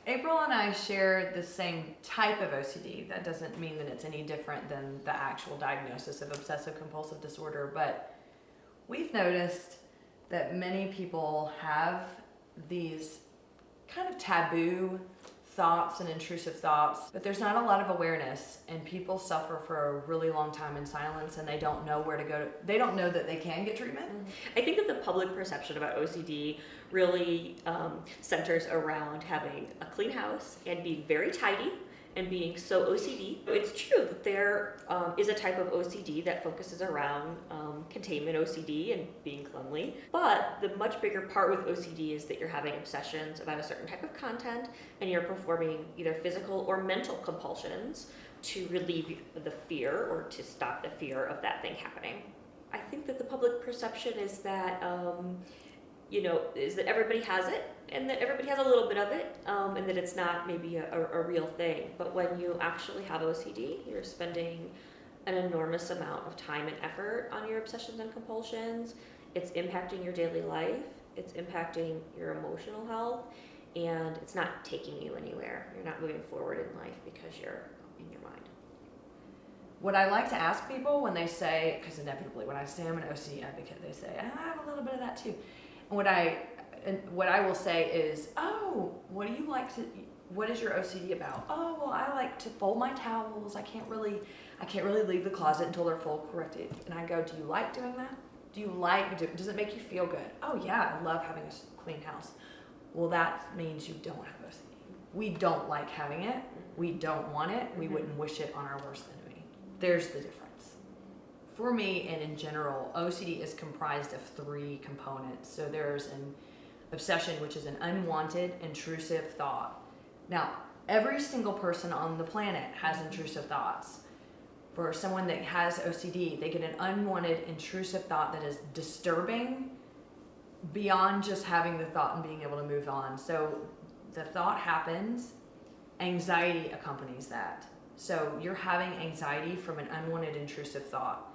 April and I share the same type of OCD. That doesn't mean that it's any different than the actual diagnosis of obsessive-compulsive disorder, but we've noticed that many people have these kind of taboo thoughts and intrusive thoughts, but there's not a lot of awareness, and people suffer for a really long time in silence, and they don't know where to go. They don't know that they can get treatment. I think that the public perception about OCD really centers around having a clean house and being very tidy and being so OCD. It's true that there is a type of OCD that focuses around containment OCD and being cleanly, but the much bigger part with OCD is that you're having obsessions about a certain type of content, and you're performing either physical or mental compulsions to relieve the fear or to stop the fear of that thing happening. I think that the public perception is that is that everybody has it, and that everybody has a little bit of it, and that it's not maybe a real thing. But when you actually have OCD, you're spending an enormous amount of time and effort on your obsessions and compulsions. It's impacting your daily life, it's impacting your emotional health, and it's not taking you anywhere. You're not moving forward in life because you're in your mind. What I like to ask people when they say, because inevitably when I say I'm an OCD advocate, they say, I have a little bit of that too. And what I will say is, oh, what is your OCD about? Oh, well, I like to fold my towels. I can't really leave the closet until they're full corrected. And I go, do you like doing that? Does it make you feel good? Oh yeah, I love having a clean house. Well, that means you don't have OCD. We don't like having it. We don't want it. We wouldn't wish it on our worst enemy. There's the difference. For me, and in general, OCD is comprised of three components. So there's an obsession, which is an unwanted, intrusive thought. Now, every single person on the planet has intrusive thoughts. For someone that has OCD, they get an unwanted, intrusive thought that is disturbing beyond just having the thought and being able to move on. So the thought happens, anxiety accompanies that. So you're having anxiety from an unwanted, intrusive thought.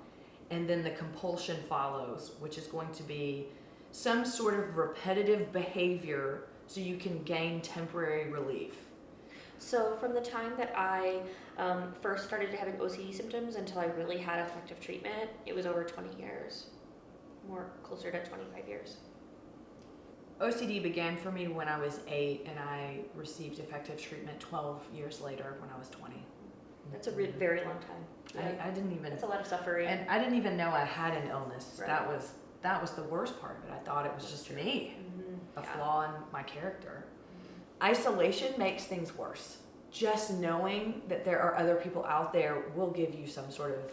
And then the compulsion follows, which is going to be some sort of repetitive behavior so you can gain temporary relief. So from the time that I first started having OCD symptoms until I really had effective treatment, it was over 20 years, more closer to 25 years. OCD began for me when I was 8, and I received effective treatment 12 years later when I was 20. That's a very long time. I didn't even. That's a lot of suffering. And I didn't even know I had an illness. Right. That was the worst part of it. I thought it was just me, a flaw in my character. Isolation makes things worse. Just knowing that there are other people out there will give you some sort of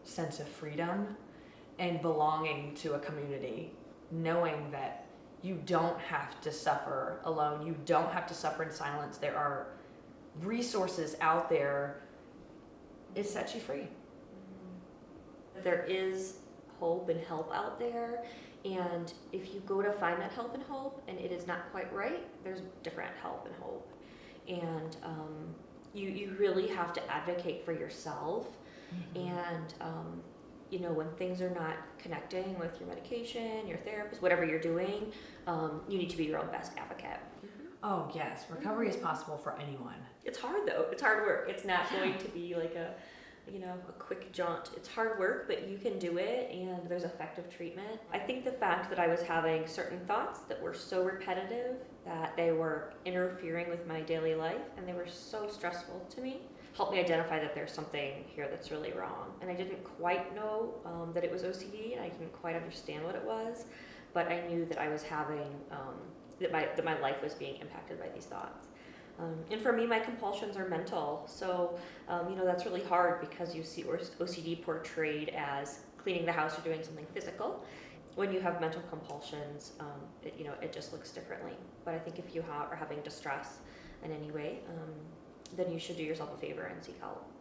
sense of freedom and belonging to a community. Knowing that you don't have to suffer alone. You don't have to suffer in silence. There are resources out there. It sets you free. There is hope and help out there, and if you go to find that help and hope and it is not quite right, there's different help and hope. And you really have to advocate for yourself. And when things are not connecting with your medication, your therapist, whatever you're doing, you need to be your own best advocate. Oh yes, recovery is possible for anyone. It's hard though. It's hard work. It's not going to be like a quick jaunt. It's hard work, but you can do it, and there's effective treatment. I think the fact that I was having certain thoughts that were so repetitive that they were interfering with my daily life and they were so stressful to me helped me identify that there's something here that's really wrong. And I didn't quite know that it was OCD, and I didn't quite understand what it was, but I knew that I was having that my life was being impacted by these thoughts. And for me, my compulsions are mental. So, that's really hard because you see OCD portrayed as cleaning the house or doing something physical. When you have mental compulsions, it just looks differently. But I think if you are having distress in any way, then you should do yourself a favor and seek help.